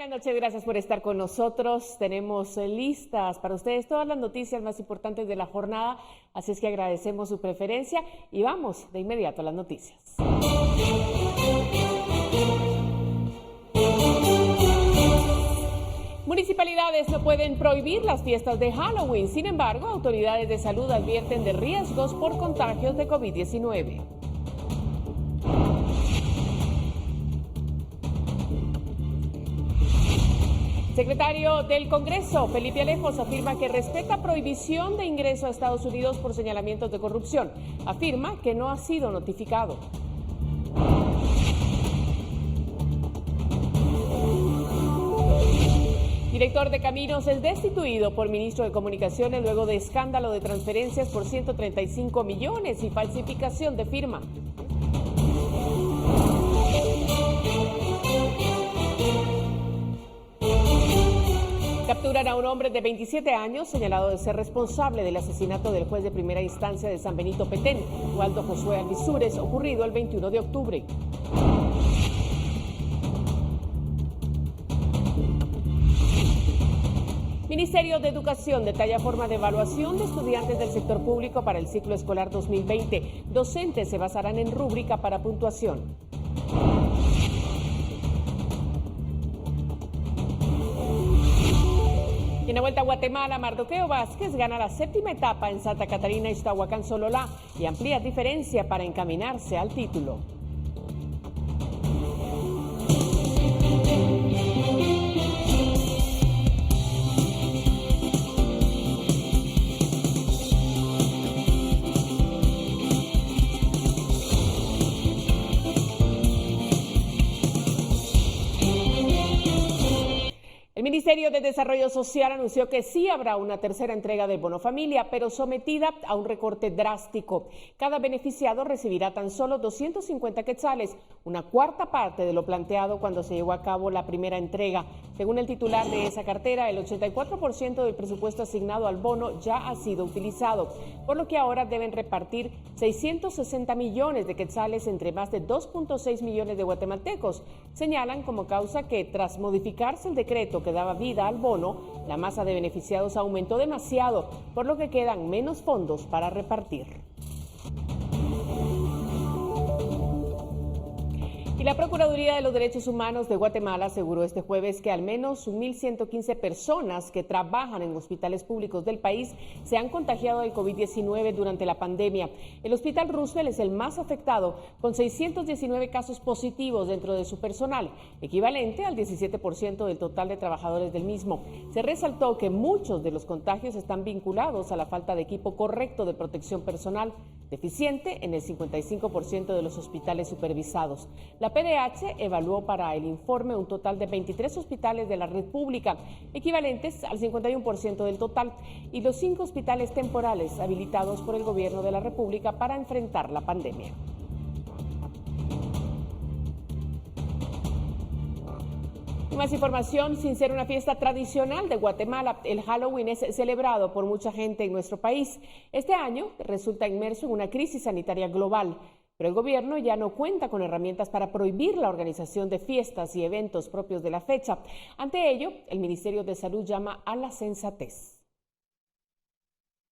buenas noches, gracias por estar con nosotros. Tenemos listas para ustedes todas las noticias más importantes de la jornada, así es que agradecemos su preferencia y vamos de inmediato a las noticias. Municipalidades no pueden prohibir las fiestas de Halloween, sin embargo, autoridades de salud advierten de riesgos por contagios de COVID-19. Secretario del Congreso, Felipe Alejos, afirma que respeta prohibición de ingreso a Estados Unidos por señalamientos de corrupción. Afirma que no ha sido notificado. Director de Caminos es destituido por ministro de Comunicaciones luego de escándalo de transferencias por 135 millones y falsificación de firma. Capturan a un hombre de 27 años señalado de ser responsable del asesinato del juez de primera instancia de San Benito Petén, Waldo Josué Alvisures, ocurrido el 21 de octubre. Ministerio de Educación detalla forma de evaluación de estudiantes del sector público para el ciclo escolar 2020. Docentes se basarán en rúbrica para puntuación. En la Vuelta a Guatemala, Mardoqueo Vázquez gana la séptima etapa en Santa Catarina, Iztahuacán, Sololá y amplía diferencia para encaminarse al título. El Ministerio de Desarrollo Social anunció que sí habrá una tercera entrega del Bono Familia, pero sometida a un recorte drástico. Cada beneficiado recibirá tan solo 250 quetzales, una cuarta parte de lo planteado cuando se llevó a cabo la primera entrega. Según el titular de esa cartera, el 84% del presupuesto asignado al bono ya ha sido utilizado, por lo que ahora deben repartir 660 millones de quetzales entre más de 2.6 millones de guatemaltecos. Señalan como causa que tras modificarse el decreto que daba vida al bono, la masa de beneficiados aumentó demasiado, por lo que quedan menos fondos para repartir. Y la Procuraduría de los Derechos Humanos de Guatemala aseguró este jueves que al menos 1.115 personas que trabajan en hospitales públicos del país se han contagiado del COVID-19 durante la pandemia. El Hospital Roosevelt es el más afectado, con 619 casos positivos dentro de su personal, equivalente al 17% del total de trabajadores del mismo. Se resaltó que muchos de los contagios están vinculados a la falta de equipo correcto de protección personal, deficiente en el 55% de los hospitales supervisados. La PDH evaluó para el informe un total de 23 hospitales de la red pública, equivalentes al 51% del total, y los 5 hospitales temporales habilitados por el gobierno de la República para enfrentar la pandemia. Y más información, sin ser una fiesta tradicional de Guatemala, el Halloween es celebrado por mucha gente en nuestro país. Este año resulta inmerso en una crisis sanitaria global, pero el gobierno ya no cuenta con herramientas para prohibir la organización de fiestas y eventos propios de la fecha. Ante ello, el Ministerio de Salud llama a la sensatez.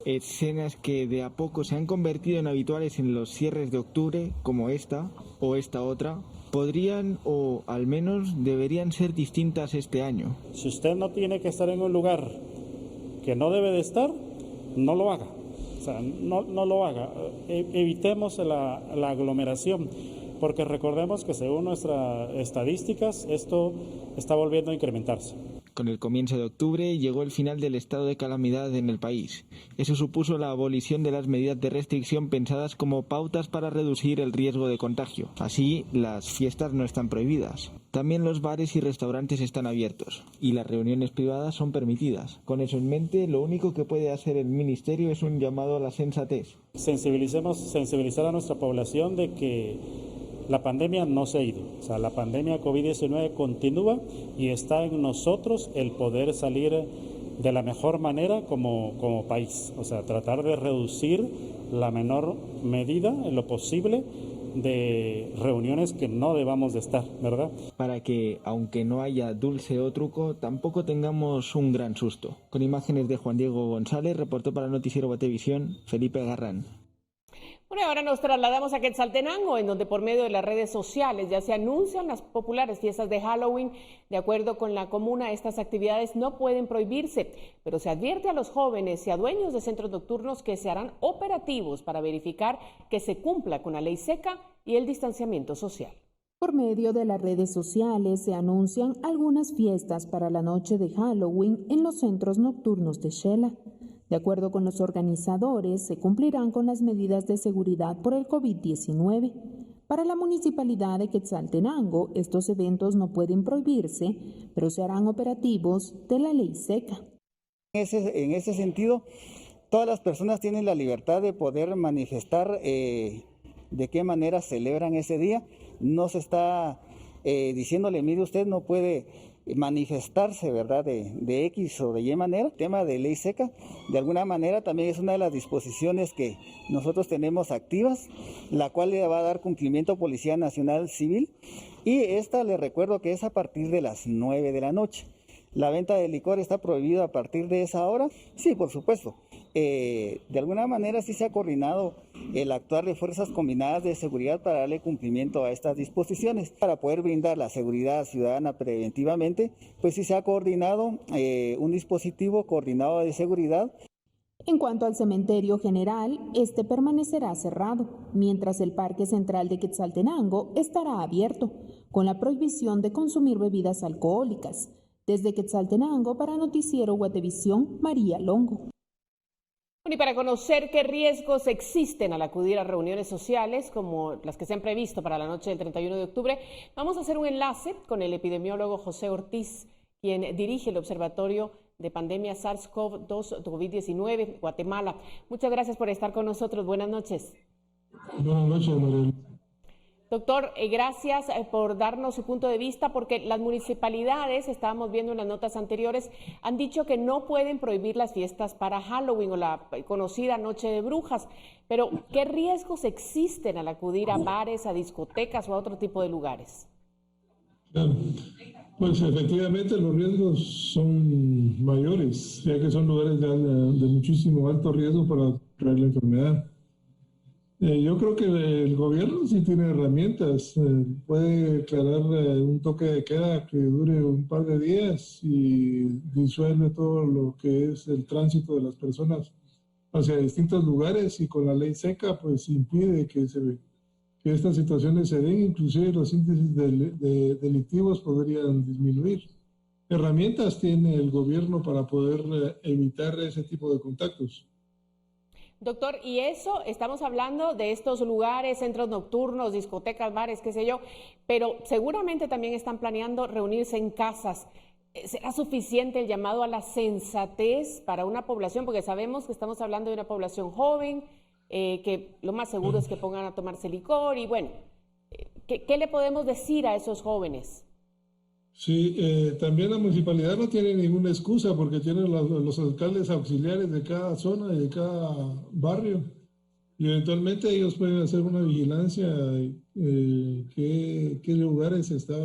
Escenas que de a poco se han convertido en habituales en los cierres de octubre, como esta o esta otra, podrían o al menos deberían ser distintas este año. Si usted no tiene que estar en un lugar que no debe de estar, no lo haga. O sea, no lo haga. Evitemos la aglomeración, porque recordemos que según nuestras estadísticas, esto está volviendo a incrementarse. Con el comienzo de octubre llegó el final del estado de calamidad en el país. Eso supuso la abolición de las medidas de restricción pensadas como pautas para reducir el riesgo de contagio. Así, las fiestas no están prohibidas. También los bares y restaurantes están abiertos y las reuniones privadas son permitidas. Con eso en mente, lo único que puede hacer el Ministerio es un llamado a la sensatez. Sensibilizar a nuestra población de que la pandemia no se ha ido. O sea, la pandemia COVID-19 continúa y está en nosotros el poder salir de la mejor manera como país. O sea, tratar de reducir la menor medida en lo posible de reuniones que no debamos de estar, ¿verdad? Para que, aunque no haya dulce o truco, tampoco tengamos un gran susto. Con imágenes de Juan Diego González, reportó para el noticiero Guatevisión, Felipe Garrán. Bueno, ahora nos trasladamos a Quetzaltenango, en donde por medio de las redes sociales ya se anuncian las populares fiestas de Halloween. De acuerdo con la comuna, estas actividades no pueden prohibirse, pero se advierte a los jóvenes y a dueños de centros nocturnos que se harán operativos para verificar que se cumpla con la ley seca y el distanciamiento social. Por medio de las redes sociales se anuncian algunas fiestas para la noche de Halloween en los centros nocturnos de Xela. De acuerdo con los organizadores, se cumplirán con las medidas de seguridad por el COVID-19. Para la municipalidad de Quetzaltenango, estos eventos no pueden prohibirse, pero se harán operativos de la ley seca. En ese sentido, todas las personas tienen la libertad de poder manifestar de qué manera celebran ese día. No se está diciéndole, mire, usted no puede manifestarse, ¿verdad?, de X o de Y manera. El tema de ley seca, de alguna manera, también es una de las disposiciones que nosotros tenemos activas, la cual le va a dar cumplimiento Policía Nacional Civil, y esta les recuerdo que es a partir de las 9 de la noche. ¿La venta de licor está prohibida a partir de esa hora? Sí, por supuesto. De alguna manera sí se ha coordinado el actuar de fuerzas combinadas de seguridad para darle cumplimiento a estas disposiciones. Para poder brindar la seguridad ciudadana preventivamente, pues sí se ha coordinado un dispositivo coordinado de seguridad. En cuanto al cementerio general, este permanecerá cerrado, mientras el Parque Central de Quetzaltenango estará abierto, con la prohibición de consumir bebidas alcohólicas. Desde Quetzaltenango, para Noticiero Guatevisión, María Longo. Y para conocer qué riesgos existen al acudir a reuniones sociales como las que se han previsto para la noche del 31 de octubre, vamos a hacer un enlace con el epidemiólogo José Ortiz, quien dirige el Observatorio de Pandemia SARS-CoV-2 COVID-19 Guatemala. Muchas gracias por estar con nosotros. Buenas noches. Buenas noches, María. Doctor, gracias por darnos su punto de vista, porque las municipalidades, estábamos viendo en las notas anteriores, han dicho que no pueden prohibir las fiestas para Halloween o la conocida Noche de Brujas, pero ¿qué riesgos existen al acudir a bares, a discotecas o a otro tipo de lugares? Claro. Pues efectivamente los riesgos son mayores, ya que son lugares de muchísimo alto riesgo para traer la enfermedad. Yo creo que el gobierno sí tiene herramientas, puede declarar un toque de queda que dure un par de días y disuelve todo lo que es el tránsito de las personas hacia distintos lugares, y con la ley seca pues impide que estas situaciones se den, inclusive los índices delictivos podrían disminuir. Herramientas tiene el gobierno para poder evitar ese tipo de contactos. Doctor, y eso, estamos hablando de estos lugares, centros nocturnos, discotecas, bares, qué sé yo, pero seguramente también están planeando reunirse en casas. ¿Será suficiente el llamado a la sensatez para una población? Porque sabemos que estamos hablando de una población joven, que lo más seguro es que pongan a tomarse licor y bueno, ¿qué le podemos decir a esos jóvenes? Sí, también la municipalidad no tiene ninguna excusa porque tiene los alcaldes auxiliares de cada zona y de cada barrio, y eventualmente ellos pueden hacer una vigilancia qué lugares está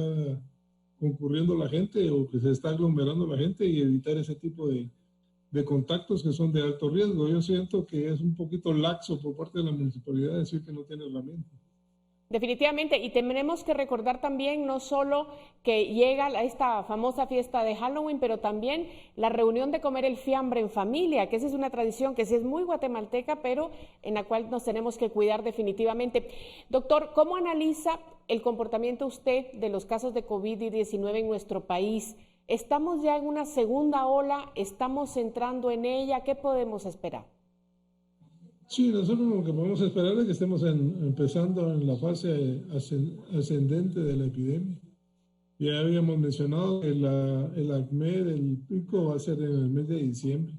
concurriendo la gente o que se está aglomerando la gente, y evitar ese tipo de contactos que son de alto riesgo. Yo siento que es un poquito laxo por parte de la municipalidad decir que no tiene herramientas. Definitivamente, y tenemos que recordar también no solo que llega esta famosa fiesta de Halloween, pero también la reunión de comer el fiambre en familia, que esa es una tradición que sí es muy guatemalteca, pero en la cual nos tenemos que cuidar definitivamente. Doctor, ¿cómo analiza el comportamiento usted de los casos de COVID-19 en nuestro país? ¿Estamos ya en una segunda ola? ¿Estamos entrando en ella? ¿Qué podemos esperar? Sí, nosotros lo que podemos esperar es que estemos empezando en la fase ascendente de la epidemia. Ya habíamos mencionado que el acme del pico va a ser en el mes de diciembre.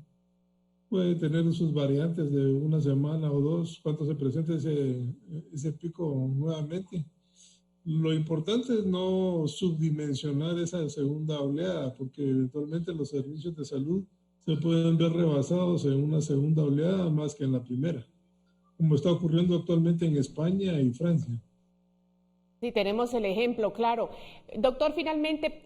Puede tener sus variantes de una semana o dos cuando se presente ese pico nuevamente. Lo importante es no subdimensionar esa segunda oleada, porque eventualmente los servicios de salud se pueden ver rebasados en una segunda oleada más que en la primera, como está ocurriendo actualmente en España y Francia. Sí, tenemos el ejemplo, claro. Doctor, finalmente,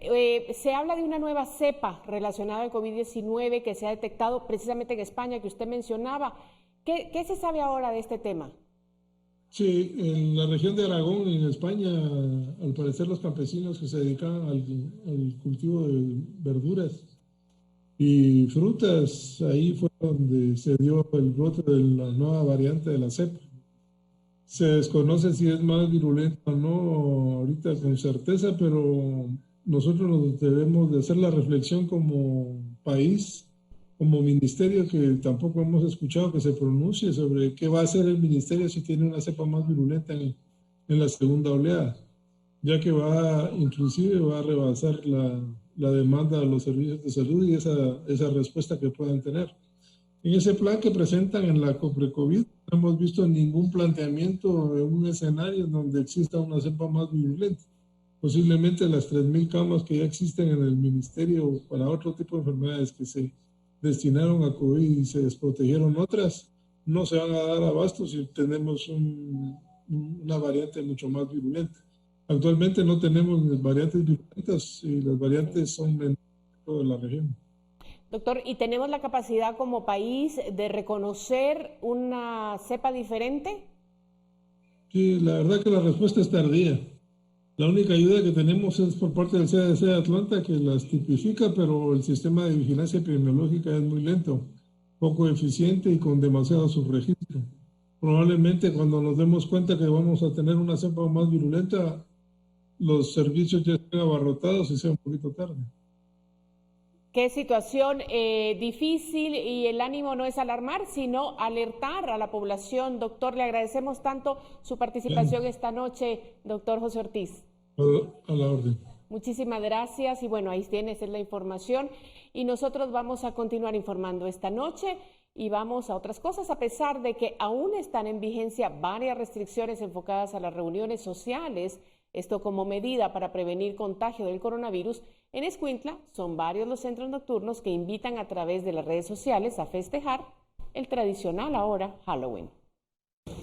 se habla de una nueva cepa relacionada al COVID-19 que se ha detectado precisamente en España, que usted mencionaba. ¿Qué se sabe ahora de este tema? Sí, en la región de Aragón, en España, al parecer los campesinos que se dedicaban al cultivo de verduras y frutas, ahí fue donde se dio el brote de la nueva variante de la cepa. Se desconoce si es más virulenta o no ahorita con certeza, pero nosotros nos debemos de hacer la reflexión como país, como ministerio, que tampoco hemos escuchado que se pronuncie sobre qué va a hacer el ministerio si tiene una cepa más virulenta en la segunda oleada, ya que inclusive va a rebasar la demanda de los servicios de salud y esa respuesta que puedan tener. En ese plan que presentan en la Coprecovid, no hemos visto ningún planteamiento en un escenario donde exista una cepa más virulenta. Posiblemente las 3.000 camas que ya existen en el ministerio para otro tipo de enfermedades que se destinaron a COVID y se desprotegieron otras, no se van a dar abasto si tenemos una variante mucho más virulenta. Actualmente no tenemos variantes virulentas y las variantes son menores en toda la región. Doctor, ¿y tenemos la capacidad como país de reconocer una cepa diferente? Sí, la verdad que la respuesta es tardía. La única ayuda que tenemos es por parte del CDC de Atlanta, que las tipifica, pero el sistema de vigilancia epidemiológica es muy lento, poco eficiente y con demasiado subregistro. Probablemente cuando nos demos cuenta que vamos a tener una cepa más virulenta, los servicios ya estén abarrotados y sea un poquito tarde. Qué situación difícil, y el ánimo no es alarmar, sino alertar a la población. Doctor, le agradecemos tanto su participación esta noche, doctor José Ortiz. A la orden. Muchísimas gracias y bueno, ahí tienes, esa es la información y nosotros vamos a continuar informando esta noche y vamos a otras cosas, a pesar de que aún están en vigencia varias restricciones enfocadas a las reuniones sociales. Esto como medida para prevenir contagio del coronavirus. En Escuintla son varios los centros nocturnos que invitan a través de las redes sociales a festejar el tradicional ahora Halloween.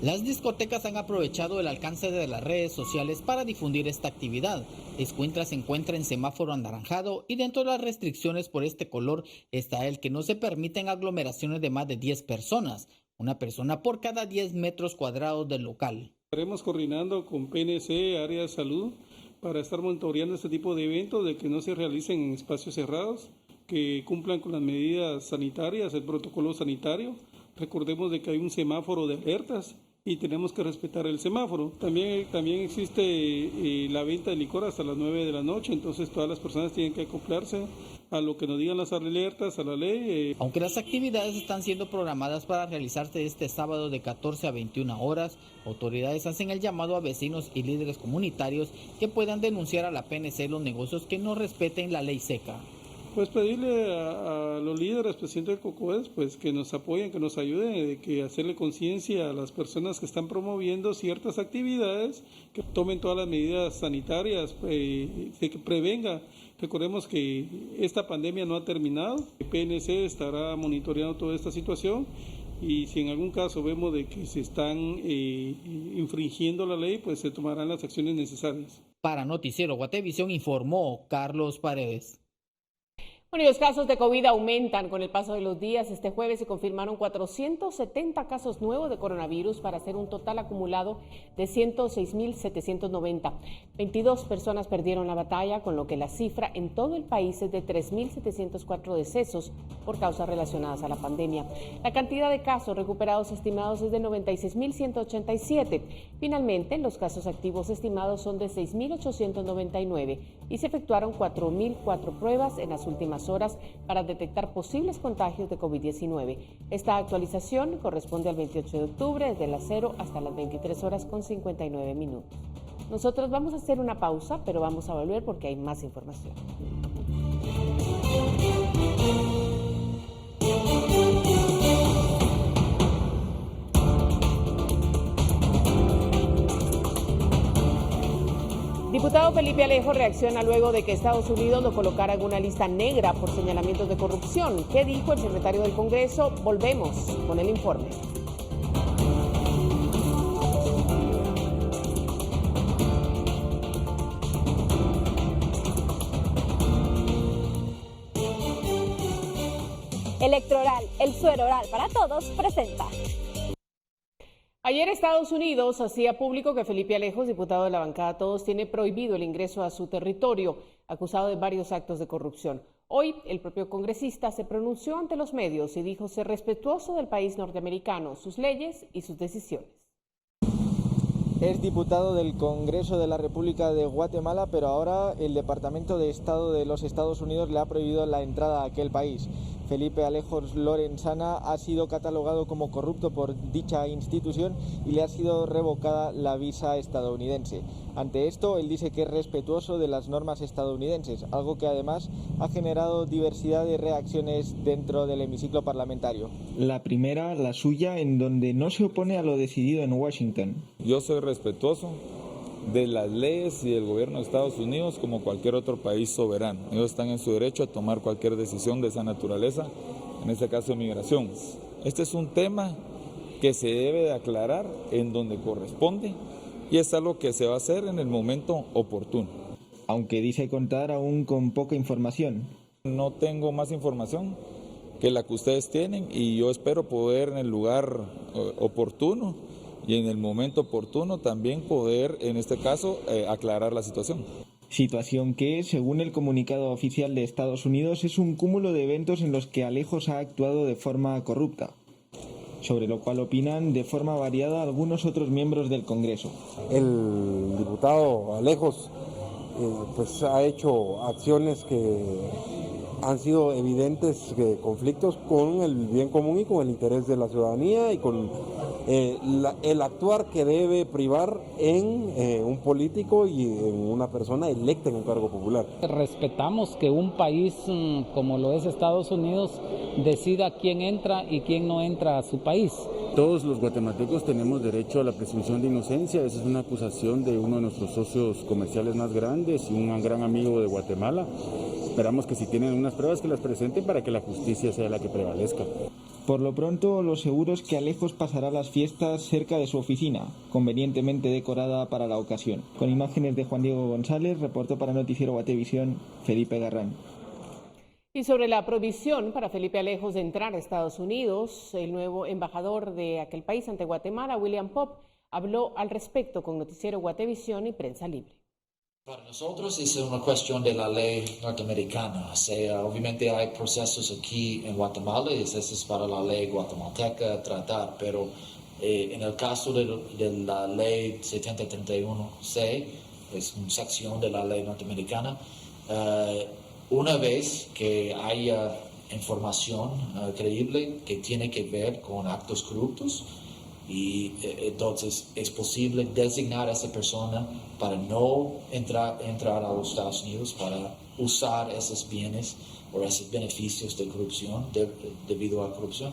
Las discotecas han aprovechado el alcance de las redes sociales para difundir esta actividad. Escuintla se encuentra en semáforo anaranjado y dentro de las restricciones por este color está el que no se permiten aglomeraciones de más de 10 personas, una persona por cada 10 metros cuadrados del local. Estaremos coordinando con PNC, área de salud, para estar monitoreando este tipo de eventos, de que no se realicen en espacios cerrados, que cumplan con las medidas sanitarias, el protocolo sanitario. Recordemos de que hay un semáforo de alertas y tenemos que respetar el semáforo. También existe la venta de licor hasta las 9 de la noche, entonces todas las personas tienen que acoplarse a lo que nos digan las alertas, a la ley. Aunque las actividades están siendo programadas para realizarse este sábado de 14 a 21 horas, autoridades hacen el llamado a vecinos y líderes comunitarios que puedan denunciar a la PNC los negocios que no respeten la ley seca. Pues pedirle a los líderes, presidente de COCODES, pues que nos apoyen, que nos ayuden, que hacerle conciencia a las personas que están promoviendo ciertas actividades, que tomen todas las medidas sanitarias, que prevenga. Recordemos que esta pandemia no ha terminado, el PNC estará monitoreando toda esta situación y si en algún caso vemos de que se están infringiendo la ley, pues se tomarán las acciones necesarias. Para Noticiero Guatevisión informó Carlos Paredes. Bueno, y los casos de COVID aumentan con el paso de los días. Este jueves se confirmaron 470 casos nuevos de coronavirus para hacer un total acumulado de 106.790. 22 personas perdieron la batalla, con lo que la cifra en todo el país es de 3.704 decesos por causas relacionadas a la pandemia. La cantidad de casos recuperados estimados es de 96.187. Finalmente, los casos activos estimados son de 6.899 y se efectuaron 4.004 pruebas en las últimas horas para detectar posibles contagios de COVID-19. Esta actualización corresponde al 28 de octubre, desde las 0 hasta las 23 horas con 59 minutos. Nosotros vamos a hacer una pausa, pero vamos a volver porque hay más información. Diputado Felipe Alejo reacciona luego de que Estados Unidos lo colocara en una lista negra por señalamientos de corrupción. ¿Qué dijo el secretario del Congreso? Volvemos con el informe. Electroral, el suero oral para todos, presenta. Ayer Estados Unidos hacía público que Felipe Alejos, diputado de la bancada Todos, tiene prohibido el ingreso a su territorio, acusado de varios actos de corrupción. Hoy, el propio congresista se pronunció ante los medios y dijo ser respetuoso del país norteamericano, sus leyes y sus decisiones. Es diputado del Congreso de la República de Guatemala, pero ahora el Departamento de Estado de los Estados Unidos le ha prohibido la entrada a aquel país. Felipe Alejos Lorenzana ha sido catalogado como corrupto por dicha institución y le ha sido revocada la visa estadounidense. Ante esto, él dice que es respetuoso de las normas estadounidenses, algo que además ha generado diversidad de reacciones dentro del hemiciclo parlamentario. La primera, la suya, en donde no se opone a lo decidido en Washington. Yo soy respetuoso de las leyes y del gobierno de Estados Unidos como cualquier otro país soberano. Ellos están en su derecho a tomar cualquier decisión de esa naturaleza, en este caso de migración. Este es un tema que se debe de aclarar en donde corresponde y es algo que se va a hacer en el momento oportuno. Aunque dice contar aún con poca información. No tengo más información que la que ustedes tienen y yo espero poder en el lugar oportuno y en el momento oportuno también poder, en este caso, aclarar la situación. Situación que, según el comunicado oficial de Estados Unidos, es un cúmulo de eventos en los que Alejos ha actuado de forma corrupta, sobre lo cual opinan de forma variada algunos otros miembros del Congreso. El diputado Alejos pues ha hecho acciones que han sido evidentes conflictos con el bien común y con el interés de la ciudadanía y con el actuar que debe privar en un político y en una persona electa en un cargo popular. Respetamos que un país como lo es Estados Unidos decida quién entra y quién no entra a su país. Todos los guatemaltecos tenemos derecho a la presunción de inocencia. Esa es una acusación de uno de nuestros socios comerciales más grandes y un gran amigo de Guatemala. Esperamos que si tienen unas pruebas que las presenten para que la justicia sea la que prevalezca. Por lo pronto, lo seguro es que Alejos pasará las fiestas cerca de su oficina, convenientemente decorada para la ocasión. Con imágenes de Juan Diego González, reportó para Noticiero Guatevisión, Felipe Garrán. Y sobre la prohibición para Felipe Alejos de entrar a Estados Unidos, el nuevo embajador de aquel país ante Guatemala, William Pop, habló al respecto con Noticiero Guatevisión y Prensa Libre. Para nosotros es una cuestión de la ley norteamericana. Obviamente hay procesos aquí en Guatemala y eso es para la ley guatemalteca tratar, pero en el caso de la ley 7031C, es una sección de la ley norteamericana, una vez que haya información creíble que tiene que ver con actos corruptos, y entonces es posible designar a esa persona para no entrar a los Estados Unidos, para usar esos bienes o esos beneficios de corrupción debido a corrupción.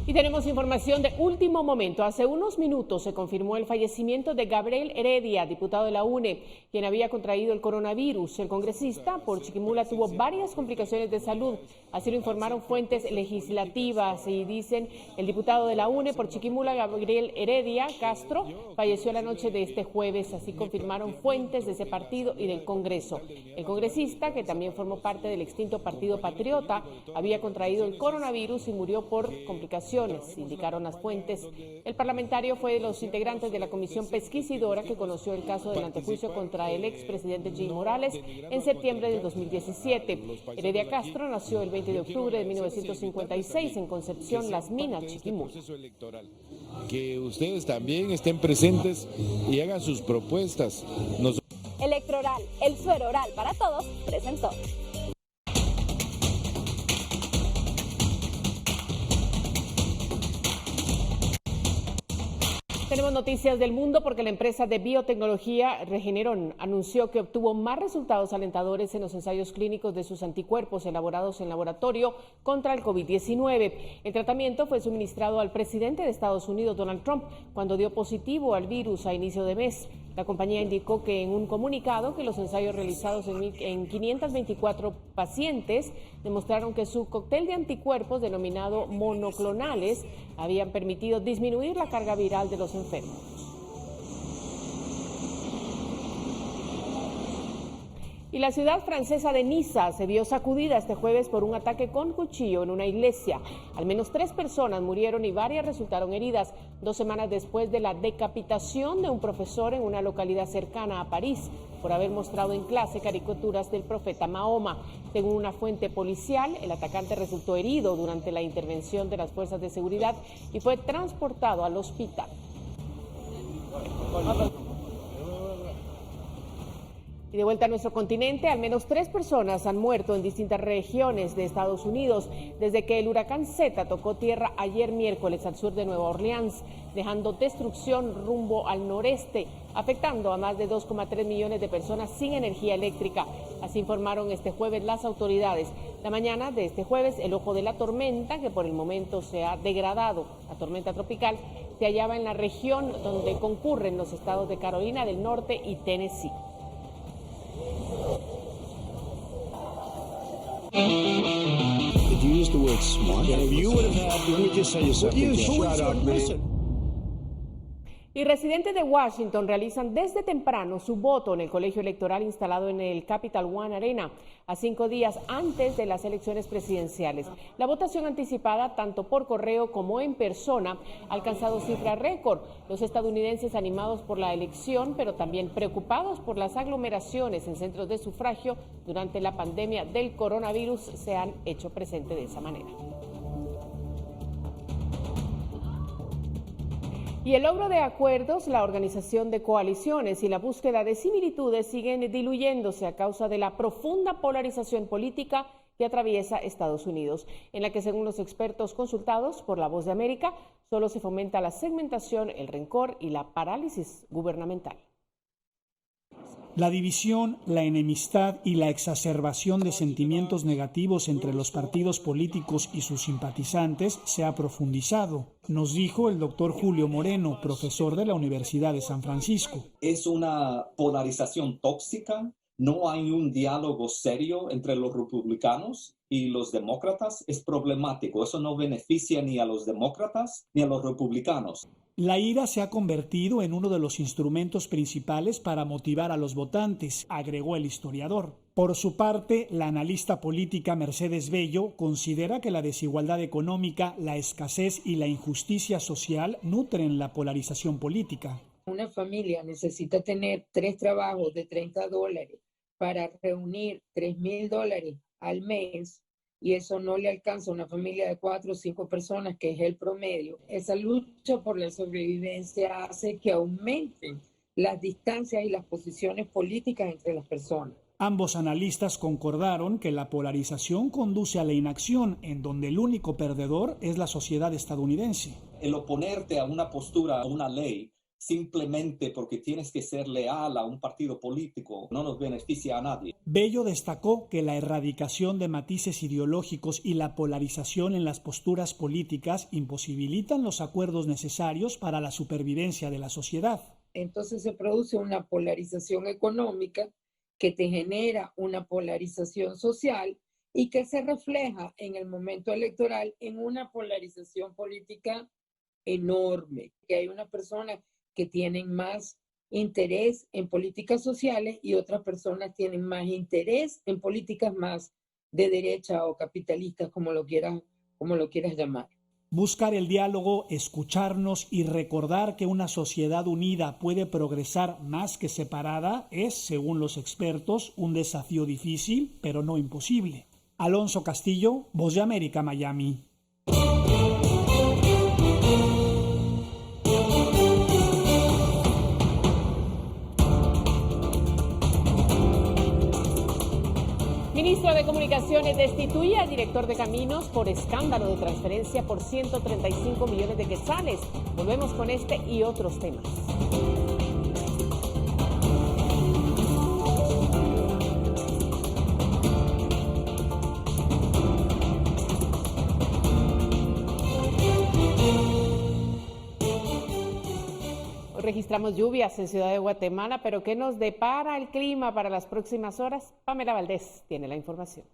Y tenemos información de último momento. Hace unos minutos se confirmó el fallecimiento de Gabriel Heredia, diputado de la UNE, quien había contraído el coronavirus. El congresista por Chiquimula tuvo varias complicaciones de salud. Así lo informaron fuentes legislativas y dicen el diputado de la UNE por Chiquimula, Gabriel Heredia Castro, falleció la noche de este jueves. Así confirmaron fuentes de ese partido y del Congreso. El congresista, que también formó parte del extinto Partido Patriota, había contraído el coronavirus y murió por complicaciones, indicaron las fuentes. El parlamentario fue de los integrantes de la comisión pesquisidora que conoció el caso del antejuicio contra el expresidente Jimmy Morales en septiembre de 2017. Heredia Castro nació el 20 de octubre de 1956 en Concepción, Las Minas, Chiquimula. Que ustedes también estén presentes y hagan sus propuestas. Electroral, el suero oral para todos, presentó. Tenemos noticias del mundo porque la empresa de biotecnología Regeneron anunció que obtuvo más resultados alentadores en los ensayos clínicos de sus anticuerpos elaborados en laboratorio contra el COVID-19. El tratamiento fue suministrado al presidente de Estados Unidos, Donald Trump, cuando dio positivo al virus a inicio de mes. La compañía indicó que en un comunicado que los ensayos realizados en 524 pacientes demostraron que su cóctel de anticuerpos denominado monoclonales habían permitido disminuir la carga viral de los enfermos. Y la ciudad francesa de Niza se vio sacudida este jueves por un ataque con cuchillo en una iglesia. Al menos 3 personas murieron y varias resultaron heridas 2 semanas después de la decapitación de un profesor en una localidad cercana a París por haber mostrado en clase caricaturas del profeta Mahoma. Según una fuente policial, el atacante resultó herido durante la intervención de las fuerzas de seguridad y fue transportado al hospital. Y de vuelta a nuestro continente, al menos 3 personas han muerto en distintas regiones de Estados Unidos desde que el huracán Zeta tocó tierra ayer miércoles al sur de Nueva Orleans, dejando destrucción rumbo al noreste, afectando a más de 2,3 millones de personas sin energía eléctrica. Así informaron este jueves las autoridades. La mañana de este jueves, el ojo de la tormenta, que por el momento se ha degradado a tormenta tropical, se hallaba en la región donde concurren los estados de Carolina del Norte y Tennessee. Did you use the word smart? Yeah, if you would have had, let me just tell you something. Shut up, man. Y residentes de Washington realizan desde temprano su voto en el colegio electoral instalado en el Capital One Arena, a 5 días antes de las elecciones presidenciales. La votación anticipada, tanto por correo como en persona, ha alcanzado cifra récord. Los estadounidenses, animados por la elección, pero también preocupados por las aglomeraciones en centros de sufragio durante la pandemia del coronavirus, se han hecho presente de esa manera. Y el logro de acuerdos, la organización de coaliciones y la búsqueda de similitudes siguen diluyéndose a causa de la profunda polarización política que atraviesa Estados Unidos, en la que, según los expertos consultados por La Voz de América, solo se fomenta la segmentación, el rencor y la parálisis gubernamental. La división, la enemistad y la exacerbación de sentimientos negativos entre los partidos políticos y sus simpatizantes se ha profundizado, nos dijo el doctor Julio Moreno, profesor de la Universidad de San Francisco. Es una polarización tóxica, no hay un diálogo serio entre los republicanos y los demócratas. Es problemático, eso no beneficia ni a los demócratas ni a los republicanos. La ira se ha convertido en uno de los instrumentos principales para motivar a los votantes, agregó el historiador. Por su parte, la analista política Mercedes Bello considera que la desigualdad económica, la escasez y la injusticia social nutren la polarización política. Una familia necesita tener 3 trabajos de $30 para reunir $3,000 al mes. Y eso no le alcanza a una familia de 4 o 5 personas, que es el promedio. Esa lucha por la sobrevivencia hace que aumenten las distancias y las posiciones políticas entre las personas. Ambos analistas concordaron que la polarización conduce a la inacción, en donde el único perdedor es la sociedad estadounidense. El oponerte a una postura, a una ley, simplemente porque tienes que ser leal a un partido político, no nos beneficia a nadie. Bello destacó que la erradicación de matices ideológicos y la polarización en las posturas políticas imposibilitan los acuerdos necesarios para la supervivencia de la sociedad. Entonces se produce una polarización económica que te genera una polarización social y que se refleja en el momento electoral en una polarización política enorme, que hay una persona que tienen más interés en políticas sociales y otras personas tienen más interés en políticas más de derecha o capitalistas, como lo quieras llamar. Buscar el diálogo, escucharnos y recordar que una sociedad unida puede progresar más que separada es, según los expertos, un desafío difícil, pero no imposible. Alonso Castillo, Voz de América, Miami. Ministro de Comunicaciones destituye al director de Caminos por escándalo de transferencia por 135 millones de quetzales. Volvemos con este y otros temas. Hoy registramos lluvias en Ciudad de Guatemala, pero ¿qué nos depara el clima para las próximas horas? Pamela Valdés tiene la información.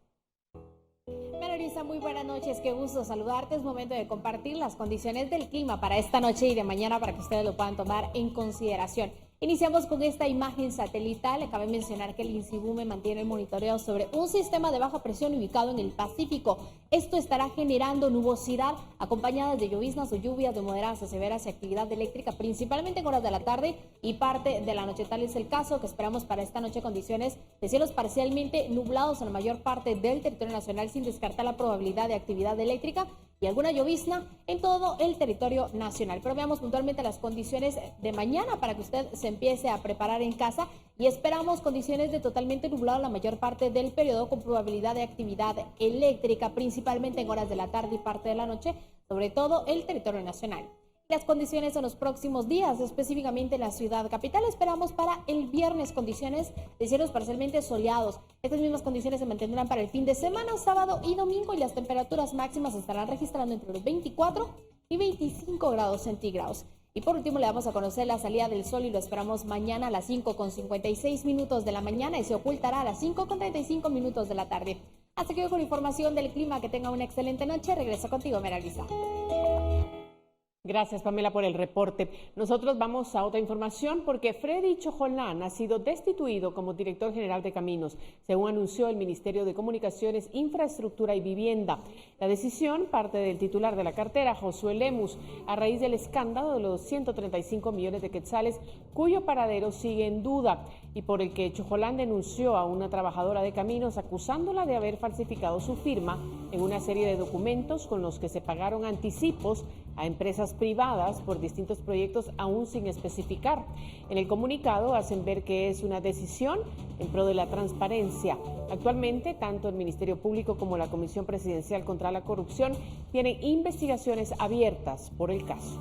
Marisa, muy buenas noches, qué gusto saludarte. Es momento de compartir las condiciones del clima para esta noche y de mañana para que ustedes lo puedan tomar en consideración. Iniciamos con esta imagen satelital. Cabe mencionar que el INSIBUME mantiene el monitoreo sobre un sistema de baja presión ubicado en el Pacífico. Esto estará generando nubosidad acompañada de lloviznas o lluvias de moderadas a severas y actividad eléctrica, principalmente en horas de la tarde y parte de la noche. Tal es el caso que esperamos para esta noche, condiciones de cielos parcialmente nublados en la mayor parte del territorio nacional, sin descartar la probabilidad de actividad eléctrica y alguna llovizna en todo el territorio nacional. Pero veamos puntualmente las condiciones de mañana para que usted se empiece a preparar en casa, y esperamos condiciones de totalmente nublado la mayor parte del periodo, con probabilidad de actividad eléctrica principalmente en horas de la tarde y parte de la noche, sobre todo el territorio nacional. Las condiciones en los próximos días, específicamente en la ciudad capital, esperamos para el viernes condiciones de cielos parcialmente soleados. Estas mismas condiciones se mantendrán para el fin de semana, sábado y domingo, y las temperaturas máximas se estarán registrando entre los 24 y 25 grados centígrados. Y por último le vamos a conocer la salida del sol, y lo esperamos mañana a las 5:56 de la mañana y se ocultará a las 5:35 de la tarde. Hasta aquí con información del clima. Que tenga una excelente noche. Regreso contigo, Meralisa. Gracias, Pamela, por el reporte. Nosotros vamos a otra información, porque Freddy Chojolán ha sido destituido como director general de Caminos, según anunció el Ministerio de Comunicaciones, Infraestructura y Vivienda. La decisión parte del titular de la cartera, Josué Lemus, a raíz del escándalo de los 135 millones de quetzales, cuyo paradero sigue en duda, y por el que Chojolán denunció a una trabajadora de Caminos acusándola de haber falsificado su firma en una serie de documentos con los que se pagaron anticipos a empresas privadas por distintos proyectos aún sin especificar. En el comunicado hacen ver que es una decisión en pro de la transparencia. Actualmente, tanto el Ministerio Público como la Comisión Presidencial contra la Corrupción tienen investigaciones abiertas por el caso.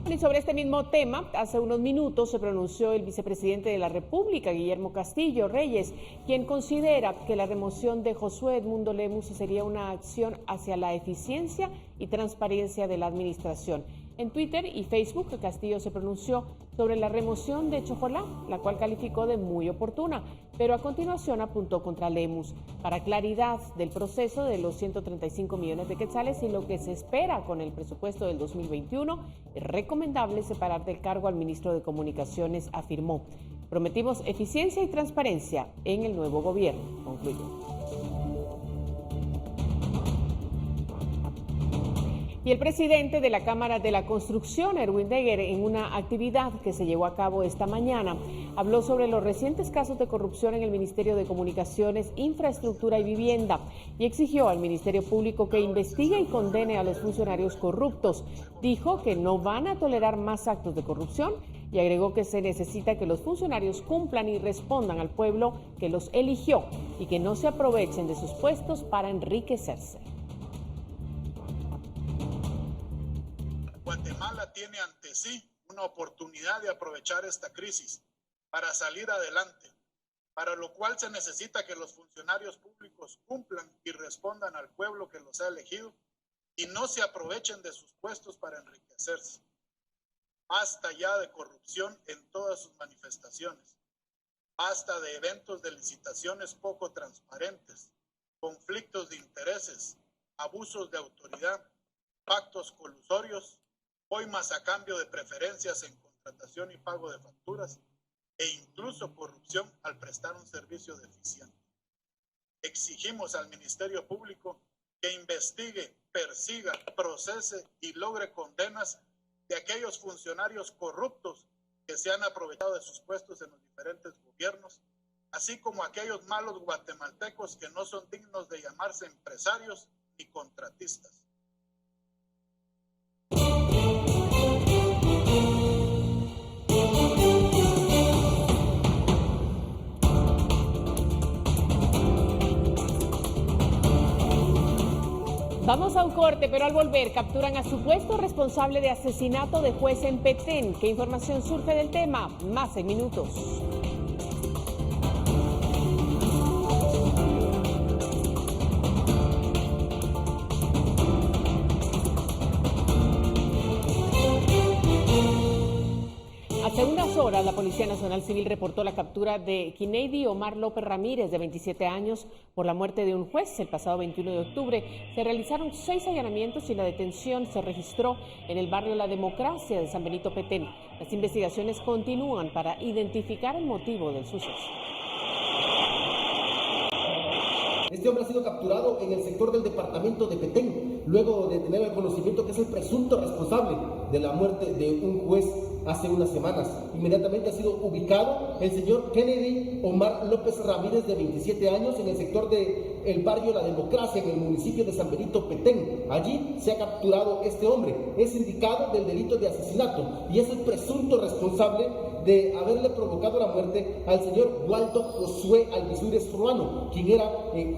Y sobre este mismo tema, hace unos minutos se pronunció el vicepresidente de la República, Guillermo Castillo Reyes, quien considera que la remoción de Josué Edmundo Lemus sería una acción hacia la eficiencia y transparencia de la administración. En Twitter y Facebook, Castillo se pronunció sobre la remoción de Chojolán, la cual calificó de muy oportuna, pero a continuación apuntó contra Lemus. Para claridad del proceso de los 135 millones de quetzales y lo que se espera con el presupuesto del 2021, es recomendable separar del cargo al ministro de Comunicaciones, afirmó. Prometimos eficiencia y transparencia en el nuevo gobierno, concluyó. Y el presidente de la Cámara de la Construcción, Erwin Deger, en una actividad que se llevó a cabo esta mañana, habló sobre los recientes casos de corrupción en el Ministerio de Comunicaciones, Infraestructura y Vivienda, y exigió al Ministerio Público que investigue y condene a los funcionarios corruptos. Dijo que no van a tolerar más actos de corrupción y agregó que se necesita que los funcionarios cumplan y respondan al pueblo que los eligió y que no se aprovechen de sus puestos para enriquecerse. Guatemala tiene ante sí una oportunidad de aprovechar esta crisis para salir adelante, para lo cual se necesita que los funcionarios públicos cumplan y respondan al pueblo que los ha elegido y no se aprovechen de sus puestos para enriquecerse. Basta ya de corrupción en todas sus manifestaciones. Basta de eventos de licitaciones poco transparentes, conflictos de intereses, abusos de autoridad, pactos colusorios, coimas a cambio de preferencias en contratación y pago de facturas, e incluso corrupción al prestar un servicio deficiente. Exigimos al Ministerio Público que investigue, persiga, procese y logre condenas de aquellos funcionarios corruptos que se han aprovechado de sus puestos en los diferentes gobiernos, así como aquellos malos guatemaltecos que no son dignos de llamarse empresarios ni contratistas. Vamos a un corte, pero al volver capturan a supuesto responsable de asesinato de juez en Petén. ¿Qué información surge del tema? Más en minutos. Hace unas horas, la Policía Nacional Civil reportó la captura de Kennedy Omar López Ramírez, de 27 años, por la muerte de un juez el pasado 21 de octubre. Se realizaron 6 allanamientos y la detención se registró en el barrio La Democracia de San Benito Petén. Las investigaciones continúan para identificar el motivo del suceso. Este hombre ha sido capturado en el sector del departamento de Petén, luego de tener el conocimiento que es el presunto responsable de la muerte de un juez hace unas semanas. Inmediatamente ha sido ubicado el señor Kennedy Omar López Ramírez, de 27 años, en el sector del barrio La Democracia, en el municipio de San Benito Petén. Allí se ha capturado este hombre. Es indicado del delito de asesinato y es el presunto responsable de haberle provocado la muerte al señor Waldo Josué Alvisures Ruano, quien era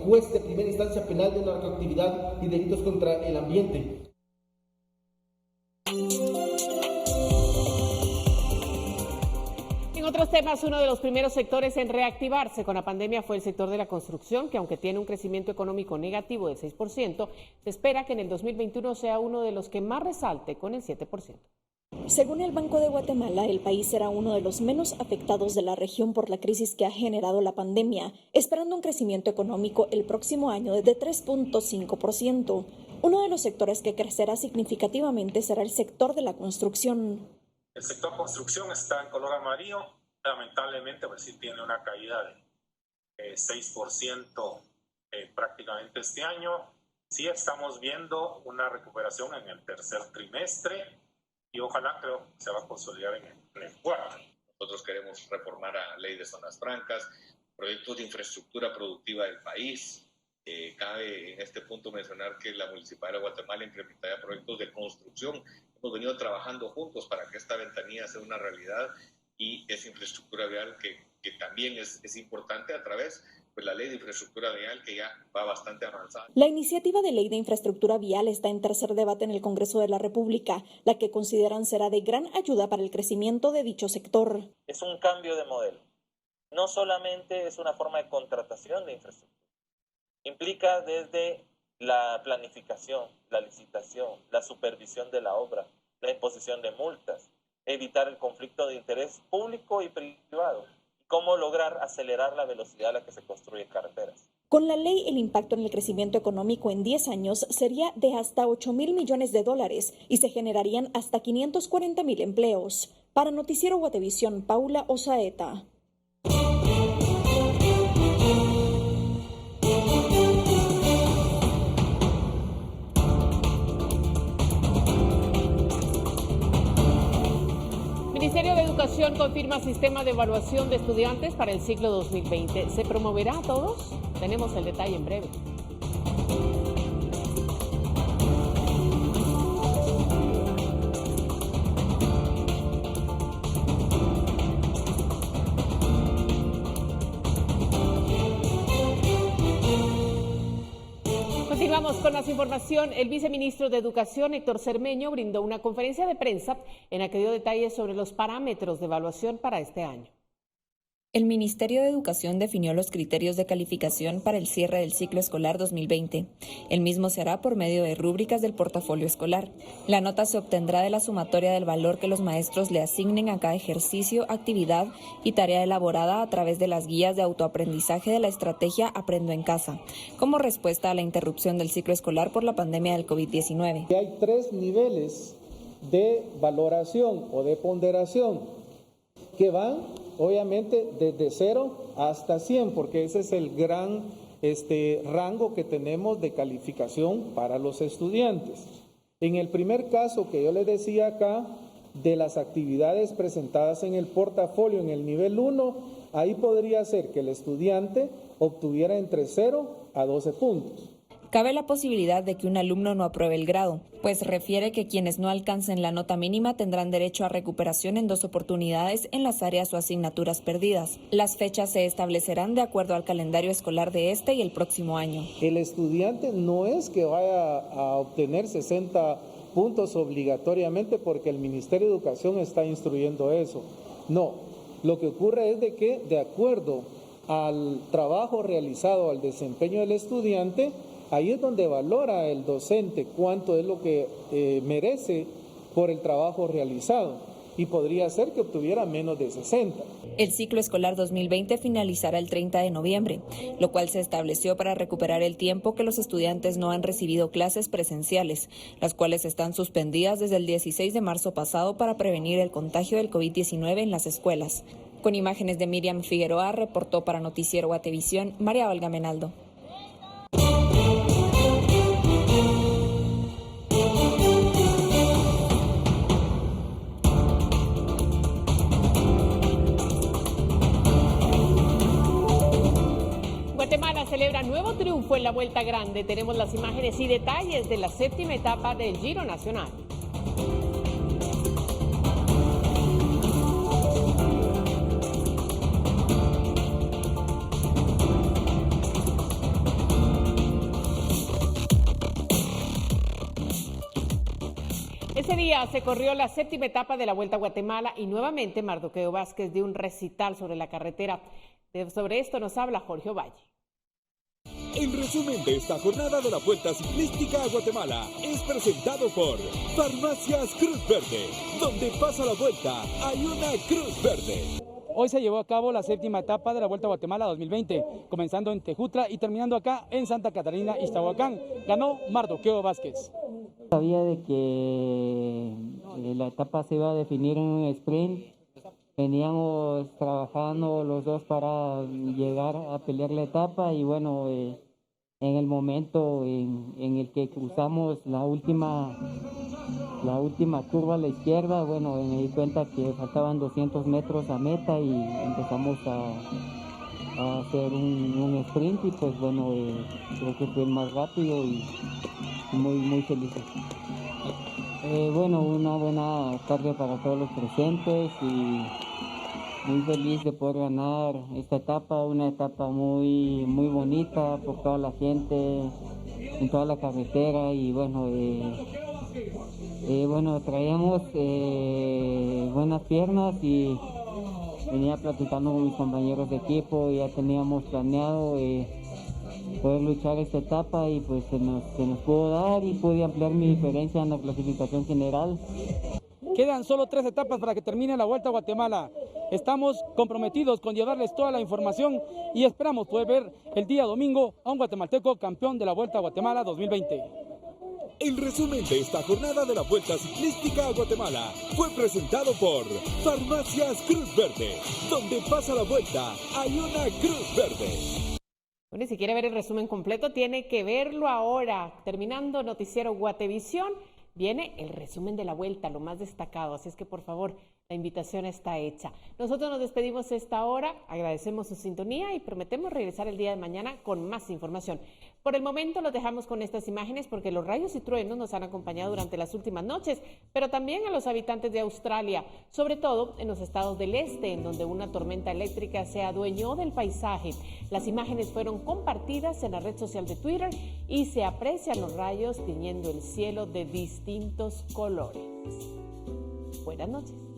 juez de primera instancia penal de narcoactividad y delitos contra el ambiente. En otros temas, uno de los primeros sectores en reactivarse con la pandemia fue el sector de la construcción, que aunque tiene un crecimiento económico negativo del 6%, se espera que en el 2021 sea uno de los que más resalte, con el 7%. Según el Banco de Guatemala, el país será uno de los menos afectados de la región por la crisis que ha generado la pandemia, esperando un crecimiento económico el próximo año de 3.5%. Uno de los sectores que crecerá significativamente será el sector de la construcción. El sector construcción está en color amarillo, lamentablemente pues sí tiene una caída de 6% prácticamente este año. Sí estamos viendo una recuperación en el tercer trimestre y ojalá, creo, se va a consolidar en el cuarto. Nosotros queremos reformar la ley de zonas francas, proyectos de infraestructura productiva del país. Cabe en este punto mencionar que la Municipalidad de Guatemala implementaría proyectos de construcción. Hemos venido trabajando juntos para que esta ventanilla sea una realidad y esa infraestructura vial que también es importante a través de la ley de infraestructura vial, que ya va bastante avanzada. La iniciativa de ley de infraestructura vial está en tercer debate en el Congreso de la República, la que consideran será de gran ayuda para el crecimiento de dicho sector. Es un cambio de modelo. No solamente es una forma de contratación de infraestructura. Implica desde la planificación, la licitación, la supervisión de la obra, la imposición de multas, evitar el conflicto de interés público y privado, y cómo lograr acelerar la velocidad a la que se construyen carreteras. Con la ley, el impacto en el crecimiento económico en 10 años sería de hasta $8,000 millones y se generarían hasta 540,000 empleos. Para Noticiero Guatevisión, Paula Osaeta. El Ministerio de Educación confirma sistema de evaluación de estudiantes para el ciclo 2020. ¿Se promoverá a todos? Tenemos el detalle en breve. Continuamos con más información. El viceministro de Educación, Héctor Cermeño, brindó una conferencia de prensa en la que dio detalles sobre los parámetros de evaluación para este año. El Ministerio de Educación definió los criterios de calificación para el cierre del ciclo escolar 2020. El mismo se hará por medio de rúbricas del portafolio escolar. La nota se obtendrá de la sumatoria del valor que los maestros le asignen a cada ejercicio, actividad y tarea elaborada a través de las guías de autoaprendizaje de la estrategia Aprendo en Casa, como respuesta a la interrupción del ciclo escolar por la pandemia del COVID-19. Hay 3 niveles de valoración o de ponderación que van obviamente desde 0 hasta 100, porque ese es el gran rango que tenemos de calificación para los estudiantes. En el primer caso que yo les decía acá, de las actividades presentadas en el portafolio en el nivel 1, ahí podría ser que el estudiante obtuviera entre 0 a 12 puntos. Cabe la posibilidad de que un alumno no apruebe el grado, pues refiere que quienes no alcancen la nota mínima tendrán derecho a recuperación en 2 oportunidades en las áreas o asignaturas perdidas. Las fechas se establecerán de acuerdo al calendario escolar de este y el próximo año. El estudiante no es que vaya a obtener 60 puntos obligatoriamente porque el Ministerio de Educación está instruyendo eso. No, lo que ocurre es de que de acuerdo al trabajo realizado, al desempeño del estudiante, ahí es donde valora el docente cuánto es lo que merece por el trabajo realizado. y podría ser que obtuviera menos de 60. El ciclo escolar 2020 finalizará el 30 de noviembre, lo cual se estableció para recuperar el tiempo que los estudiantes no han recibido clases presenciales, las cuales están suspendidas desde el 16 de marzo pasado para prevenir el contagio del COVID-19 en las escuelas. Con imágenes de Miriam Figueroa, reportó para Noticiero Guatevisión, María Olga Menaldo. Guatemala celebra nuevo triunfo en la Vuelta Grande. Tenemos las imágenes y detalles de la 7ª etapa del Giro Nacional. Ese día se corrió la 7ª etapa de la Vuelta a Guatemala y nuevamente Mardoqueo Vázquez dio un recital sobre la carretera. Sobre esto nos habla Jorge Ovalle. El resumen de esta jornada de la Vuelta Ciclística a Guatemala es presentado por Farmacias Cruz Verde. Donde pasa la vuelta, hay una Cruz Verde. Hoy se llevó a cabo la 7ª etapa de la Vuelta a Guatemala 2020, comenzando en Tejutla y terminando acá en Santa Catarina, Ixtahuacán. Ganó Mardoqueo Vázquez. Sabía de que la etapa se iba a definir en un sprint. Veníamos trabajando los dos para llegar a pelear la etapa y bueno, en el momento en el que cruzamos la última curva a la izquierda, bueno, me di cuenta que faltaban 200 metros a meta y empezamos a hacer un sprint y pues bueno, creo que fue el más rápido y muy feliz. Bueno, una buena tarde para todos los presentes y muy feliz de poder ganar esta etapa, una etapa muy bonita por toda la gente, en toda la carretera y bueno, traíamos buenas piernas y venía platicando con mis compañeros de equipo, ya teníamos planeado poder luchar esta etapa y pues se nos pudo dar y pude ampliar mi diferencia en la clasificación general. Quedan solo 3 etapas para que termine la Vuelta a Guatemala. Estamos comprometidos con llevarles toda la información y esperamos poder ver el día domingo a un guatemalteco campeón de la Vuelta a Guatemala 2020. El resumen de esta jornada de la Vuelta Ciclística a Guatemala fue presentado por Farmacias Cruz Verde. Donde pasa la vuelta, hay una Cruz Verde. Bueno, y si quiere ver el resumen completo, tiene que verlo ahora. Terminando Noticiero Guatevisión, viene el resumen de la vuelta, lo más destacado. Así es que, por favor, la invitación está hecha. Nosotros nos despedimos esta hora, agradecemos su sintonía y prometemos regresar el día de mañana con más información. Por el momento los dejamos con estas imágenes porque los rayos y truenos nos han acompañado durante las últimas noches, pero también a los habitantes de Australia, sobre todo en los estados del este, en donde una tormenta eléctrica se adueñó del paisaje. Las imágenes fueron compartidas en la red social de Twitter y se aprecian los rayos tiñendo el cielo de distintos colores. Buenas noches.